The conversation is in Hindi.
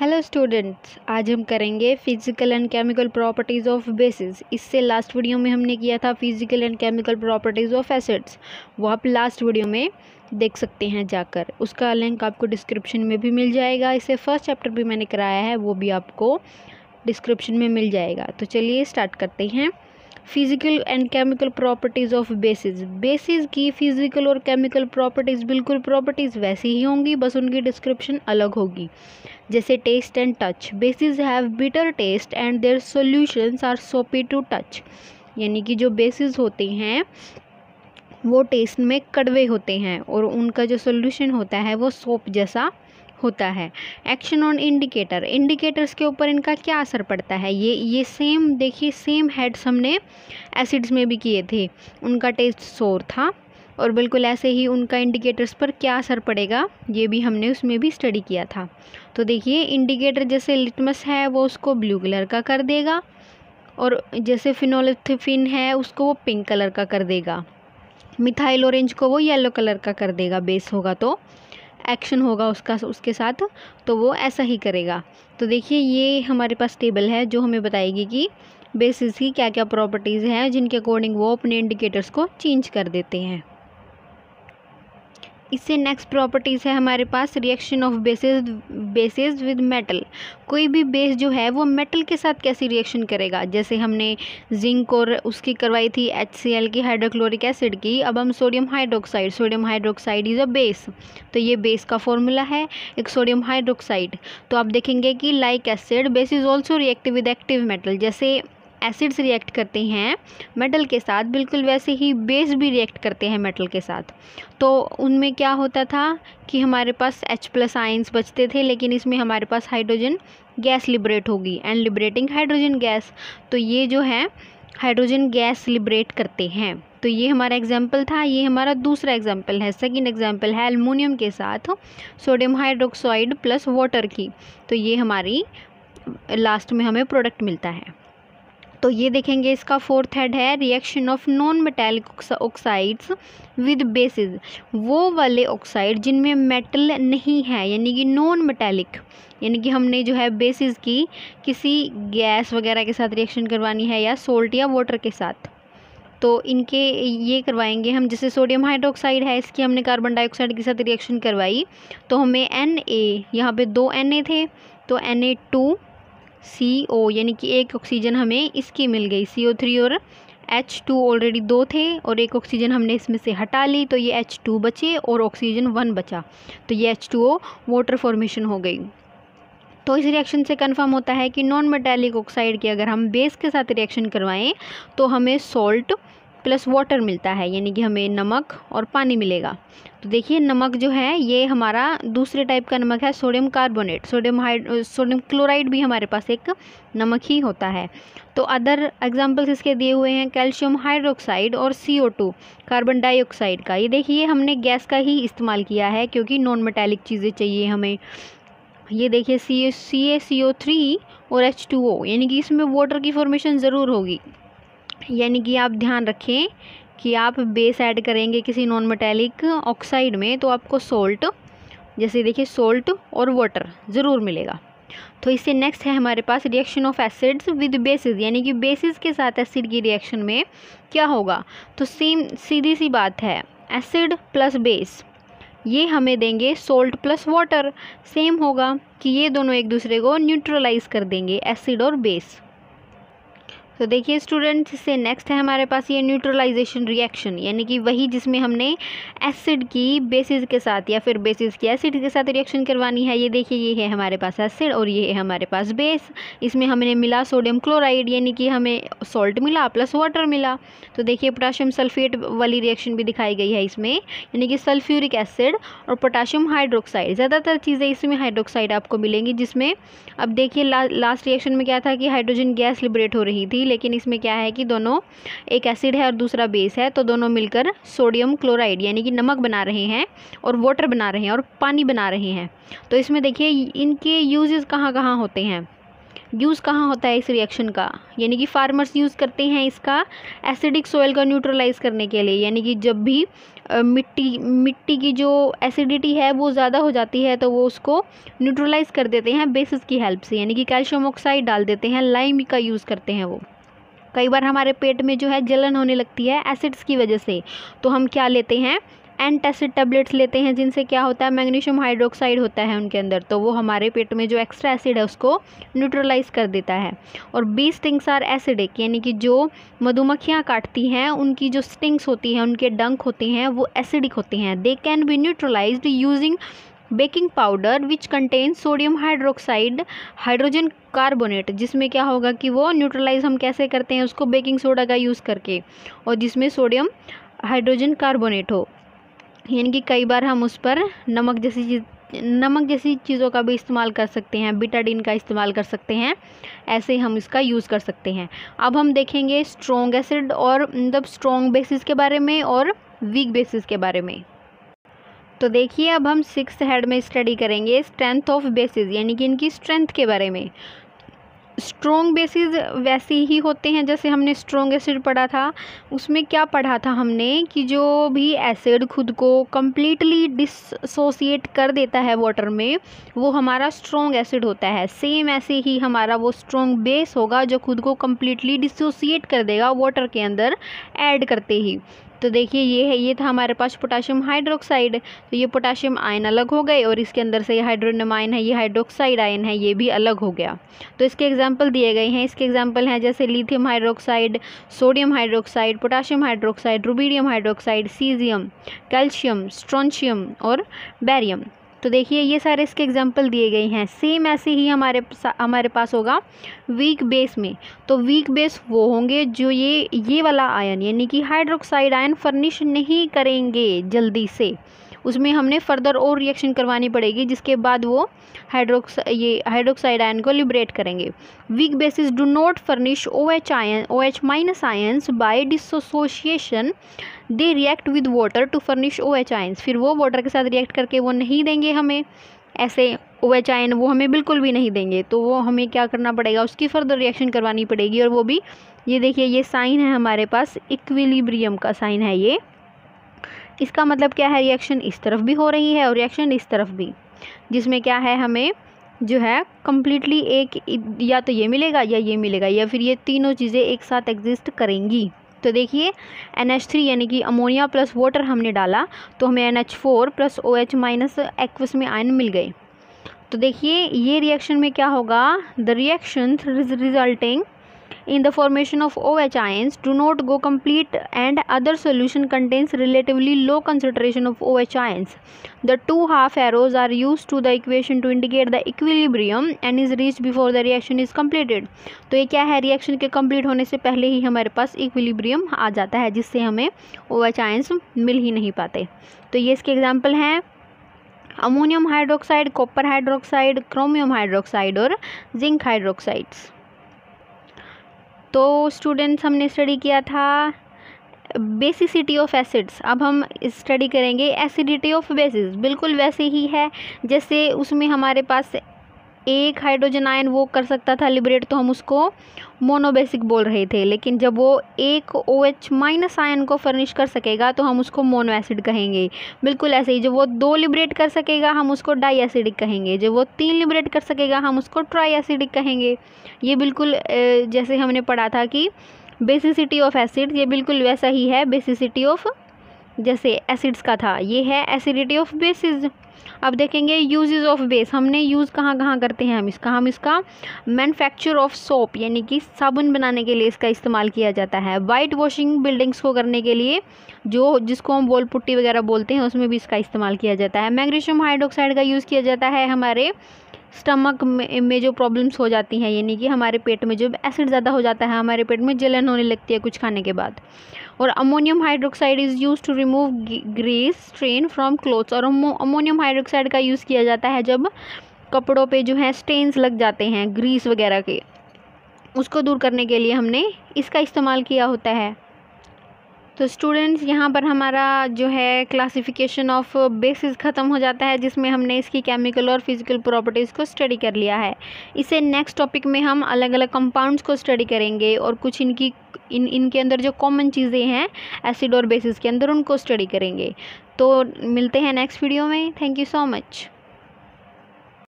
हेलो स्टूडेंट्स, आज हम करेंगे physical and chemical properties of basis. इससे लास्ट वीडियो में हमने किया था physical and chemical properties of acids. वो आप लास्ट वीडियो में देख सकते हैं जाकर, उसका लिंक आपको डिस्क्रिप्शन में भी मिल जाएगा। इससे फर्स्ट चैप्टर भी मैंने कराया है, वो भी आपको डिस्क्रिप्शन में मिल जाएगा। तो चलिए स्टार्ट करते हैं। Physical and chemical properties of bases. Bases की फिजिकल और केमिकल प्रॉपर्टीज़ बिल्कुल प्रॉपर्टीज़ वैसी ही होंगी, बस उनकी डिस्क्रिप्शन अलग होगी। जैसे taste and touch, bases have bitter taste and their solutions are soapy to touch. यानी कि जो बेसिस होते हैं वो टेस्ट में कड़वे होते हैं और उनका जो सॉल्यूशन होता है वो सोप जैसा होता है। एक्शन ऑन इंडिकेटर, इंडिकेटर्स के ऊपर इनका क्या असर पड़ता है, ये सेम देखिए, सेम हेड्स हमने एसिड्स में भी किए थे। उनका टेस्ट सोर था और बिल्कुल ऐसे ही उनका इंडिकेटर्स पर क्या असर पड़ेगा ये भी हमने उसमें भी स्टडी किया था। तो देखिए, इंडिकेटर जैसे लिटमस है वो उसको ब्लू कलर का कर देगा, और जैसे फिनोलिथिफिन है उसको वो पिंक कलर का कर देगा। मिथाइल ऑरेंज को वो येलो कलर का कर देगा। बेस होगा तो एक्शन होगा उसका उसके साथ, तो वो ऐसा ही करेगा। तो देखिए, ये हमारे पास टेबल है जो हमें बताएगी कि बेसिस की क्या क्या प्रॉपर्टीज़ हैं जिनके अकॉर्डिंग वो अपने इंडिकेटर्स को चेंज कर देते हैं। इससे नेक्स्ट प्रॉपर्टीज़ है हमारे पास reaction of bases with metal. कोई भी बेस जो है वो मेटल के साथ कैसी रिएक्शन करेगा। जैसे हमने जिंक और उसकी करवाई थी HCl की, हाइड्रोक्लोरिक एसिड की। अब हम sodium hydroxide is a base, तो ये बेस का फॉर्मूला है एक सोडियम हाइड्रोक्साइड। तो आप देखेंगे कि like acid base is also reactive with active metal. जैसे एसिड्स रिएक्ट करते हैं मेटल के साथ, बिल्कुल वैसे ही बेस भी रिएक्ट करते हैं मेटल के साथ। तो उनमें क्या होता था कि हमारे पास H+ आयंस बचते थे, लेकिन इसमें हमारे पास हाइड्रोजन गैस लिबरेट होगी एंड लिबरेटिंग हाइड्रोजन गैस। तो ये जो है हाइड्रोजन गैस लिबरेट करते हैं। तो ये हमारा एग्जाम्पल था। ये हमारा दूसरा एग्जाम्पल है, सेकेंड एग्जाम्पल है एल्युमिनियम के साथ सोडियम हाइड्रोक्साइड प्लस वाटर की। तो ये हमारी लास्ट में हमें प्रोडक्ट मिलता है। तो ये देखेंगे, इसका फोर्थ हेड है reaction of non metallic oxides with basis. वो वाले ऑक्साइड जिनमें मेटल नहीं है, यानी कि नॉन मेटालिक, यानी कि हमने जो है बेसिस की किसी गैस वगैरह के साथ रिएक्शन करवानी है या सोल्ट या वाटर के साथ, तो इनके ये करवाएंगे हम। जैसे सोडियम हाइड्रोक्साइड है, इसकी हमने कार्बन डाइऑक्साइड के साथ रिएक्शन करवाई तो हमें Na, यहाँ पे 2 Na थे तो Na2CO, यानी कि एक ऑक्सीजन हमें इसकी मिल गई। CO3 और H2 ऑलरेडी 2 थे और एक ऑक्सीजन हमने इसमें से हटा ली, तो ये H2 बचे और ऑक्सीजन 1 बचा, तो ये H2O वाटर फॉर्मेशन हो गई। तो इस रिएक्शन से कंफर्म होता है कि नॉन मेटालिक ऑक्साइड की अगर हम बेस के साथ रिएक्शन करवाएं तो हमें सॉल्ट प्लस वाटर मिलता है, यानी कि हमें नमक और पानी मिलेगा। तो देखिए, नमक जो है ये हमारा दूसरे टाइप का नमक है, सोडियम कार्बोनेट। सोडियम क्लोराइड भी हमारे पास एक नमक ही होता है। तो अदर एग्जांपल्स इसके दिए हुए हैं कैल्शियम हाइड्रोक्साइड और CO2 कार्बन डाइऑक्साइड का। ये देखिए, हमने गैस का ही इस्तेमाल किया है क्योंकि नॉन मेटालिक चीज़ें चाहिए हमें। ये देखिए, CO3 और H2O, यानी कि इसमें वाटर की फॉर्मेशन ज़रूर होगी। यानी कि आप ध्यान रखें कि आप बेस ऐड करेंगे किसी नॉन मेटालिक ऑक्साइड में तो आपको सोल्ट, जैसे देखिए सोल्ट और वाटर ज़रूर मिलेगा। तो इससे नेक्स्ट है हमारे पास reaction of acids with bases, यानी कि बेसिस के साथ एसिड की रिएक्शन में क्या होगा। तो सेम सीधी सी बात है, एसिड प्लस बेस ये हमें देंगे सोल्ट प्लस वाटर। सेम होगा कि ये दोनों एक दूसरे को न्यूट्रलाइज कर देंगे, एसिड और बेस। तो देखिए स्टूडेंट्स, इससे नेक्स्ट है हमारे पास ये न्यूट्रलाइजेशन रिएक्शन, यानी कि वही जिसमें हमने एसिड की बेसिस के साथ या फिर बेसिस की एसिड के साथ रिएक्शन करवानी है। ये देखिए, ये है हमारे पास एसिड और ये है हमारे पास बेस। इसमें हमने मिला सोडियम क्लोराइड, यानी कि हमें सॉल्ट मिला प्लस वाटर मिला। तो देखिए, पोटाशियम सल्फेट वाली रिएक्शन भी दिखाई गई है इसमें, यानी कि सल्फ्यूरिक एसिड और पोटाशियम हाइड्रोक्साइड। ज़्यादातर चीज़ें इसमें हाइड्रोक्साइड आपको मिलेंगी, जिसमें अब देखिए लास्ट रिएक्शन में क्या था कि हाइड्रोजन गैस लिबरेट हो रही थी, लेकिन इसमें क्या है कि दोनों, एक एसिड है और दूसरा बेस है, तो दोनों मिलकर सोडियम क्लोराइड यानी कि नमक बना रहे हैं और वाटर बना रहे हैं और पानी बना रहे हैं। तो इसमें देखिए इनके यूजेस कहाँ कहाँ होते हैं। यूज़ कहाँ होता है इस रिएक्शन का, यानी कि फार्मर्स यूज़ करते हैं इसका एसिडिक सॉइल को न्यूट्रलाइज करने के लिए, यानी कि जब भी मिट्टी की जो एसिडिटी है वो ज़्यादा हो जाती है तो वो उसको न्यूट्रलाइज कर देते हैं बेसिस की हेल्प से, यानी कि कैल्शियम ऑक्साइड डाल देते हैं, लाइम का यूज़ करते हैं वो। कई बार हमारे पेट में जो है जलन होने लगती है एसिड्स की वजह से, तो हम क्या लेते हैं, एंटासिड टैबलेट्स लेते हैं, जिनसे क्या होता है मैग्नीशियम हाइड्रोक्साइड होता है उनके अंदर, तो वो हमारे पेट में जो एक्स्ट्रा एसिड है उसको न्यूट्रलाइज कर देता है। और बी स्टिंग्स आर एसिडिक, यानी कि जो मधुमक्खियाँ काटती हैं उनकी जो स्टिंग्स होती हैं, उनके डंक होते हैं वो एसिडिक होते हैं। They can be neutralised using baking powder which contain sodium hydroxide hydrogen carbonate, जिसमें क्या होगा कि वो न्यूट्रलाइज हम कैसे करते हैं उसको, बेकिंग सोडा का यूज़ करके, और जिसमें सोडियम हाइड्रोजन कार्बोनेट हो, यानी कि कई बार हम उस पर नमक जैसी चीज़ों का भी इस्तेमाल कर सकते हैं, बीटाडीन का इस्तेमाल कर सकते हैं, ऐसे हम इसका यूज़ कर सकते हैं। अब हम देखेंगे स्ट्रॉन्ग एसिड और मतलब स्ट्रॉन्ग बेसिस के बारे में और वीक बेसिस के बारे में। तो देखिए अब हम 6th हेड में स्टडी करेंगे स्ट्रेंथ ऑफ बेसिस, यानी कि इनकी स्ट्रेंथ के बारे में। स्ट्रॉन्ग बेसिस वैसे ही होते हैं जैसे हमने स्ट्रॉन्ग एसिड पढ़ा था, उसमें क्या पढ़ा था हमने कि जो भी एसिड खुद को कम्प्लीटली डिसोसिएट कर देता है वाटर में वो हमारा स्ट्रॉन्ग एसिड होता है। सेम ऐसे ही हमारा वो स्ट्रॉन्ग बेस होगा जो खुद को कम्प्लीटली डिसोसिएट कर देगा वाटर के अंदर ऐड करते ही। तो देखिए ये था हमारे पास पोटाशियम हाइड्रोक्साइड, तो ये पोटाशियम आयन अलग हो गए और इसके अंदर से ये हाइड्रोनियम आयन है, ये हाइड्रोक्साइड आयन है, ये भी अलग हो गया। तो इसके एग्जांपल दिए गए हैं, इसके एग्जांपल हैं जैसे lithium hydroxide, sodium hydroxide, potassium hydroxide, rubidium hydroxide, caesium, calcium, strontium और बैरियम। तो देखिए ये सारे इसके एग्जांपल दिए गए हैं। सेम ऐसे ही हमारे पास होगा वीक बेस में। तो वीक बेस वो होंगे जो ये वाला आयन यानी कि हाइड्रोक्साइड आयन फर्निश नहीं करेंगे जल्दी से, उसमें हमने फर्दर और रिएक्शन करवानी पड़ेगी जिसके बाद वो हाइड्रोक्साइड आयन को लिबरेट करेंगे। Weak bases do not furnish OH minus ions by dissociation, they react with water to furnish OH ions. फिर वो वाटर के साथ रिएक्ट करके वो नहीं देंगे हमें ऐसे OH आयन, वो हमें बिल्कुल भी नहीं देंगे, तो वो हमें क्या करना पड़ेगा, उसकी फर्दर रिएक्शन करवानी पड़ेगी। और वो भी ये देखिए ये साइन है हमारे पास, इक्विलिब्रियम का साइन है ये। इसका मतलब क्या है, रिएक्शन इस तरफ भी हो रही है और रिएक्शन इस तरफ भी, जिसमें क्या है हमें जो है कम्प्लीटली एक या तो ये मिलेगा या ये मिलेगा या फिर ये तीनों चीज़ें एक साथ एग्जिस्ट करेंगी। तो देखिए NH3 यानी कि अमोनिया प्लस वाटर हमने डाला तो हमें NH4 plus OH minus aqueous में आयन मिल गए। तो देखिए ये रिएक्शन में क्या होगा, the reaction resulting in the formation of OH ions do not go complete and other solution contains relatively low concentration of OH ions. The two half arrows are used to the equation to indicate the equilibrium and is reached before the reaction is completed. तो ये क्या है, रिएक्शन के कंप्लीट होने से पहले ही हमारे पास इक्विलिब्रियम आ जाता है जिससे हमें OH ions मिल ही नहीं पाते। तो ये इसके एग्जाम्पल हैं ammonium hydroxide, copper hydroxide, chromium hydroxide और जिंक हाइड्रोक्साइड्स। तो स्टूडेंट्स हमने स्टडी किया था बेसिसिटी ऑफ एसिड्स। अब हम स्टडी करेंगे एसिडिटी ऑफ बेसिस। बिल्कुल वैसे ही है जैसे उसमें हमारे पास एक हाइड्रोजन आयन वो कर सकता था लिबरेट, तो हम उसको मोनोबेसिक बोल रहे थे, लेकिन जब वो एक OH माइनस आयन को फर्निश कर सकेगा तो हम उसको मोनो एसिड कहेंगे। बिल्कुल ऐसे ही जब वो 2 लिबरेट कर सकेगा हम उसको डाई एसिडिक कहेंगे, जब वो 3 लिबरेट कर सकेगा हम उसको ट्राई एसिडिक कहेंगे। ये बिल्कुल जैसे हमने पढ़ा था कि बेसिसिटी ऑफ एसिड, ये बिल्कुल वैसा ही है बेसिसिटी ऑफ जैसे एसिड्स का था, ये है एसिडिटी ऑफ बेसिस। अब देखेंगे यूजेस ऑफ बेस, हमने यूज़ कहाँ कहाँ करते हैं हम इसका मैन्युफैक्चर ऑफ सोप यानी कि साबुन बनाने के लिए इसका इस्तेमाल किया जाता है। वाइट वॉशिंग बिल्डिंग्स को करने के लिए जिसको हम वॉल पुट्टी वगैरह बोलते हैं उसमें भी इसका इस्तेमाल किया जाता है। मैग्नीशियम हाइड्रोक्साइड का यूज़ किया जाता है हमारे स्टमक में जो प्रॉब्लम्स हो जाती हैं, यानी कि हमारे पेट में जो एसिड ज़्यादा हो जाता है, हमारे पेट में जलन होने लगती है कुछ खाने के बाद। और ammonium hydroxide is use to remove grease stain from clothes. और अमोनियम हाइड्रोक्साइड का यूज़ किया जाता है जब कपड़ों पे जो है स्टेन्स लग जाते हैं ग्रीस वगैरह के, उसको दूर करने के लिए हमने इसका इस्तेमाल किया होता है। तो स्टूडेंट्स यहाँ पर हमारा जो है क्लासिफिकेशन ऑफ बेसिस ख़त्म हो जाता है, जिसमें हमने इसकी केमिकल और फिजिकल प्रॉपर्टीज़ को स्टडी कर लिया है। इसे नेक्स्ट टॉपिक में हम अलग अलग कंपाउंड्स को स्टडी करेंगे और कुछ इनके अंदर जो कॉमन चीज़ें हैं एसिड और बेसिस के अंदर, उनको स्टडी करेंगे। तो मिलते हैं नेक्स्ट वीडियो में। Thank you so much.